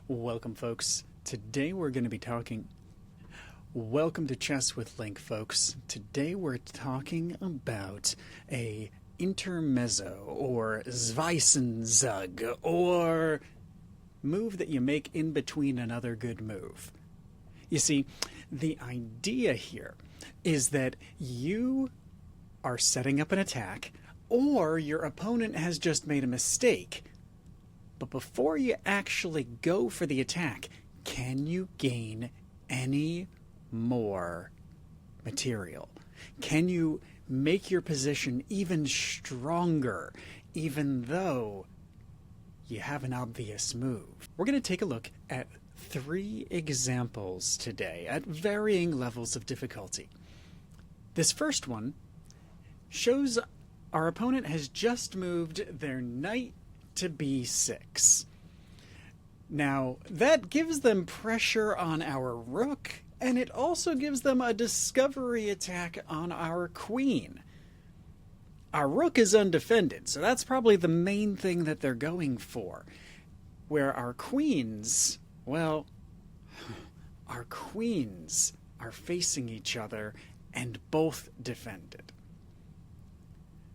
Welcome, folks. Today we're going to be talking... Welcome to Chess with Link, folks. Today we're talking about a intermezzo, or Zwischenzug, or move that you make in between another good move. You see, the idea here is that you are setting up an attack, or your opponent has just made a mistake. But before you actually go for the attack, can you gain any more material? Can you make your position even stronger, even though you have an obvious move? We're going to take a look at 3 examples today at varying levels of difficulty. This first one shows our opponent has just moved their knight to b6. Now, that gives them pressure on our rook, and it also gives them a discovery attack on our queen. Our rook is undefended, so that's probably the main thing that they're going for. Where our queens, well, our queens are facing each other and both defended.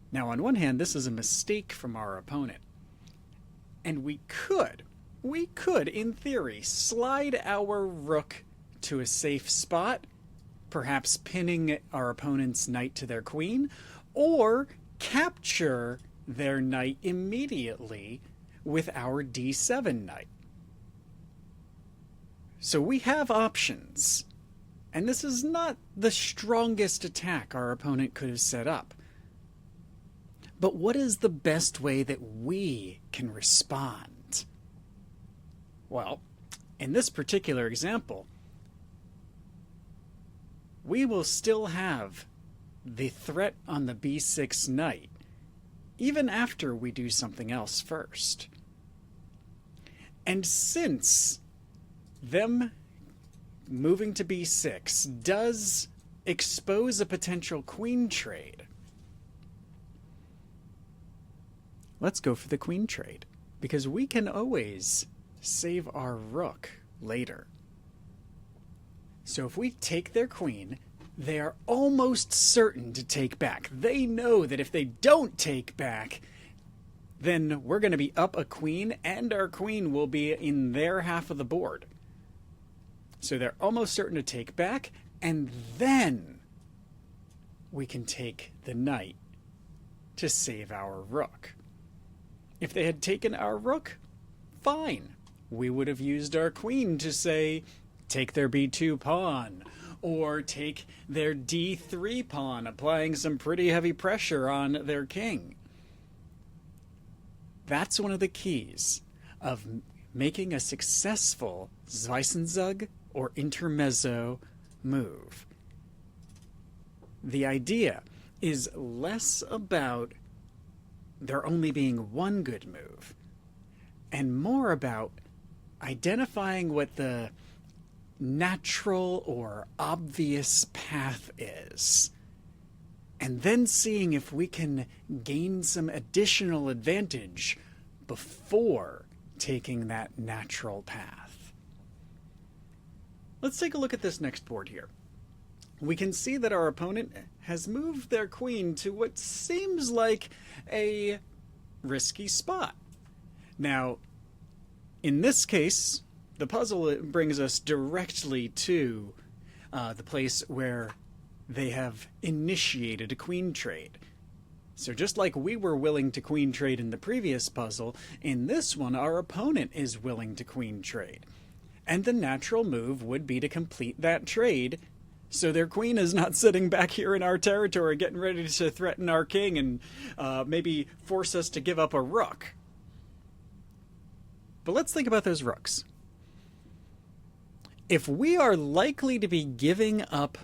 Now, on one hand, this is a mistake from our opponent. And we could, in theory, slide our rook to a safe spot, perhaps pinning our opponent's knight to their queen, or capture their knight immediately with our d7 knight. So we have options, and this is not the strongest attack our opponent could have set up. But what is the best way that we can respond? Well, in this particular example, we will still have the threat on the b6 knight, even after we do something else first. And since them moving to b6 does expose a potential queen trade, let's go for the queen trade, because we can always save our rook later. So if we take their queen, they are almost certain to take back. They know that if they don't take back, then we're going to be up a queen, and our queen will be in their half of the board. So they're almost certain to take back, and then we can take the knight to save our rook. If they had taken our rook, fine. We would have used our queen to say, take their b2 pawn, or take their d3 pawn, applying some pretty heavy pressure on their king. That's one of the keys of making a successful Zwischenzug or intermezzo move. The idea is less about there only being one good move, and more about identifying what the natural or obvious path is, and then seeing if we can gain some additional advantage before taking that natural path. Let's take a look at this next board here. We can see that our opponent has moved their queen to what seems like a risky spot. Now, in this case, the puzzle brings us directly to the place where they have initiated a queen trade. So just like we were willing to queen trade in the previous puzzle, in this one our opponent is willing to queen trade. And the natural move would be to complete that trade, so their queen is not sitting back here in our territory getting ready to threaten our king and maybe force us to give up a rook. But let's think about those rooks. If we are likely to be giving up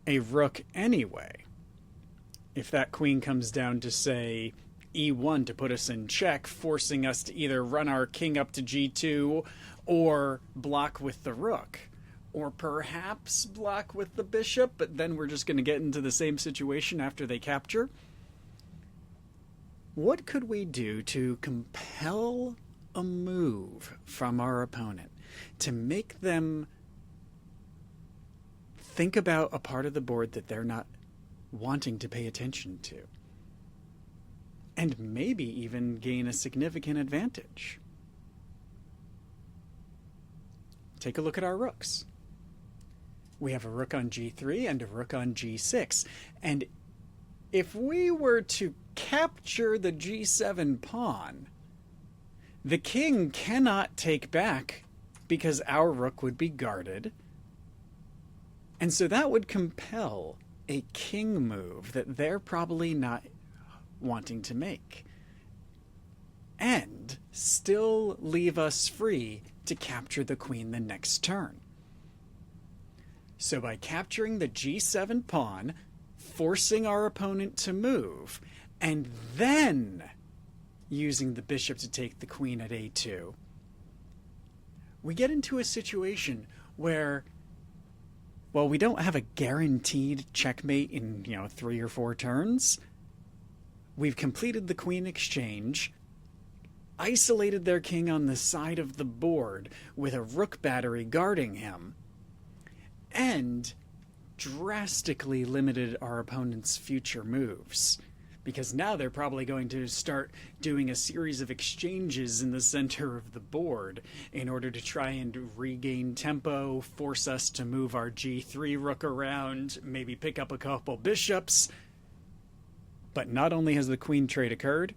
a rook anyway, if that queen comes down to, say, e1 to put us in check, forcing us to either run our king up to g2 or block with the rook, or perhaps block with the bishop, but then we're just going to get into the same situation after they capture. What could we do to compel a move from our opponent to make them think about a part of the board that they're not wanting to pay attention to, and maybe even gain a significant advantage. Take a look at our rooks. We have a rook on g3 and a rook on g6, and if we were to capture the g7 pawn, the king cannot take back because our rook would be guarded, and so that would compel a king move that they're probably not wanting to make, and still leave us free to capture the queen the next turn. So by capturing the g7 pawn, forcing our opponent to move, and then using the bishop to take the queen at a2, we get into a situation where, well, we don't have a guaranteed checkmate in, 3 or 4 turns. We've completed the queen exchange, isolated their king on the side of the board with a rook battery guarding him, and drastically limited our opponent's future moves, because now they're probably going to start doing a series of exchanges in the center of the board in order to try and regain tempo, force us to move our g3 rook around, maybe pick up a couple bishops. But not only has the queen trade occurred,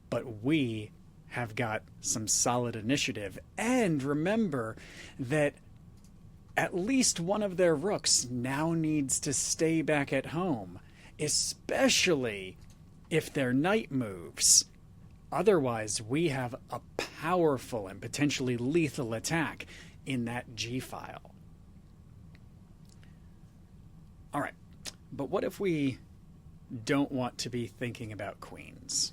but we have got some solid initiative. And remember that at least one of their rooks now needs to stay back at home, especially if their knight moves. Otherwise, we have a powerful and potentially lethal attack in that g-file. All right, but what if we don't want to be thinking about queens?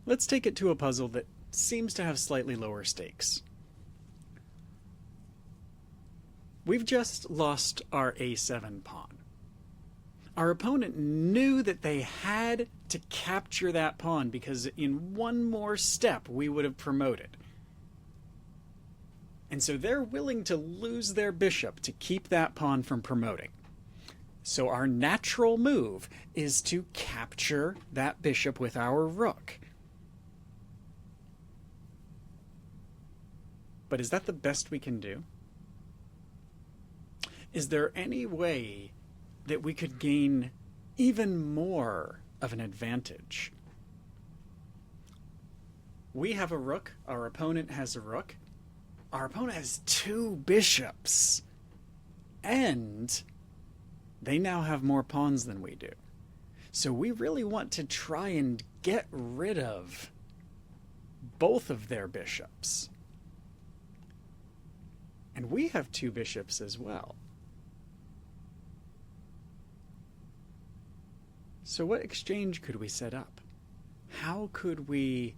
Let's take it to a puzzle that seems to have slightly lower stakes. We've just lost our a7 pawn. Our opponent knew that they had to capture that pawn because in one more step we would have promoted. And so they're willing to lose their bishop to keep that pawn from promoting. So our natural move is to capture that bishop with our rook. But is that the best we can do? Is there any way that we could gain even more of an advantage? We have a rook, our opponent has a rook. Our opponent has 2 bishops, and they now have more pawns than we do. So we really want to try and get rid of both of their bishops. And we have 2 bishops as well. So what exchange could we set up? How could we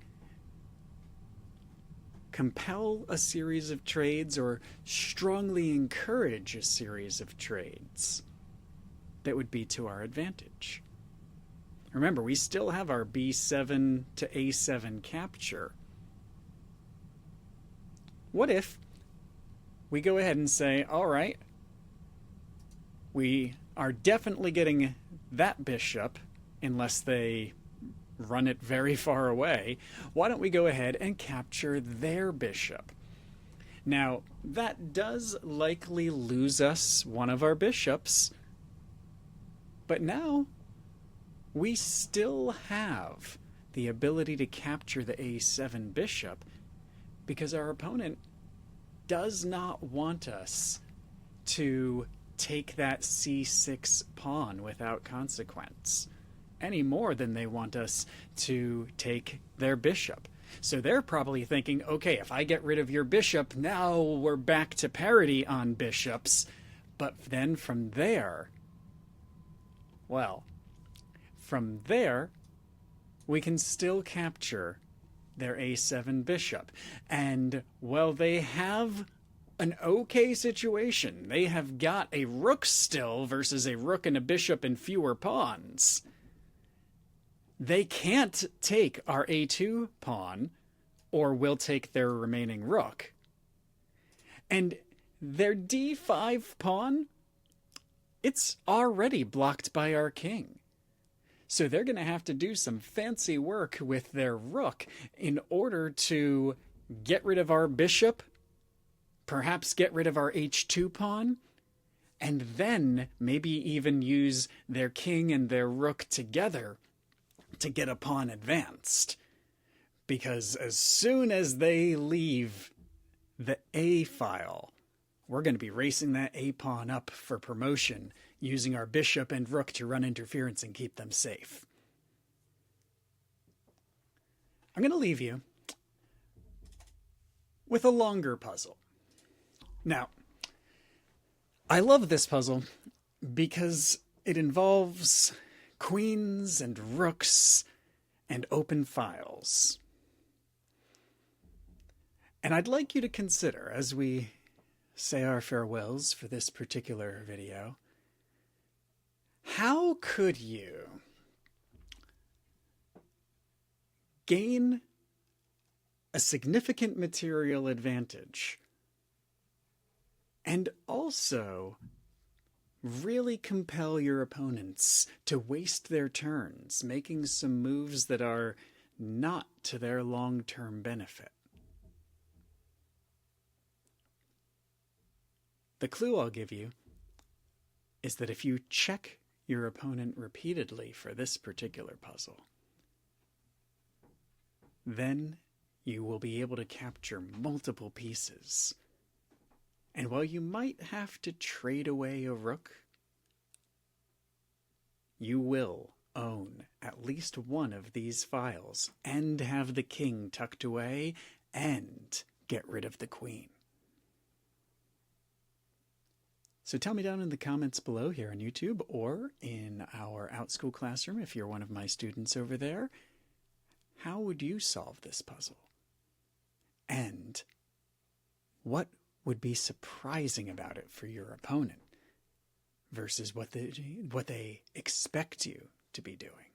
compel a series of trades or strongly encourage a series of trades that would be to our advantage? Remember, we still have our b7 to a7 capture. What if we go ahead and say, all right, we are definitely getting that bishop unless they run it very far away. Why don't we go ahead and capture their bishop? Now, that does likely lose us one of our bishops, but now we still have the ability to capture the a7 bishop because our opponent does not want us to take that c6 pawn without consequence any more than they want us to take their bishop. So they're probably thinking, okay, if I get rid of your bishop, now we're back to parity on bishops. But then from there, well, from there, we can still capture their a7 bishop. And, well, they have an okay situation. They have got a rook still versus a rook and a bishop and fewer pawns. They can't take our a2 pawn, or we'll take their remaining rook. And their d5 pawn, it's already blocked by our king. So they're going to have to do some fancy work with their rook in order to get rid of our bishop, perhaps get rid of our h2 pawn, and then maybe even use their king and their rook together to get a pawn advanced. Because as soon as they leave the A file, we're going to be racing that A pawn up for promotion, using our bishop and rook to run interference and keep them safe. I'm going to leave you with a longer puzzle. Now, I love this puzzle because it involves queens and rooks and open files. And I'd like you to consider, as we say our farewells for this particular video, how could you gain a significant material advantage and also really compel your opponents to waste their turns, making some moves that are not to their long-term benefit? The clue I'll give you is that if you check your opponent repeatedly for this particular puzzle, then you will be able to capture multiple pieces. And while you might have to trade away a rook, you will own at least one of these files and have the king tucked away and get rid of the queen. So tell me down in the comments below here on YouTube or in our OutSchool classroom, if you're one of my students over there, how would you solve this puzzle? And what would be surprising about it for your opponent versus what they expect you to be doing?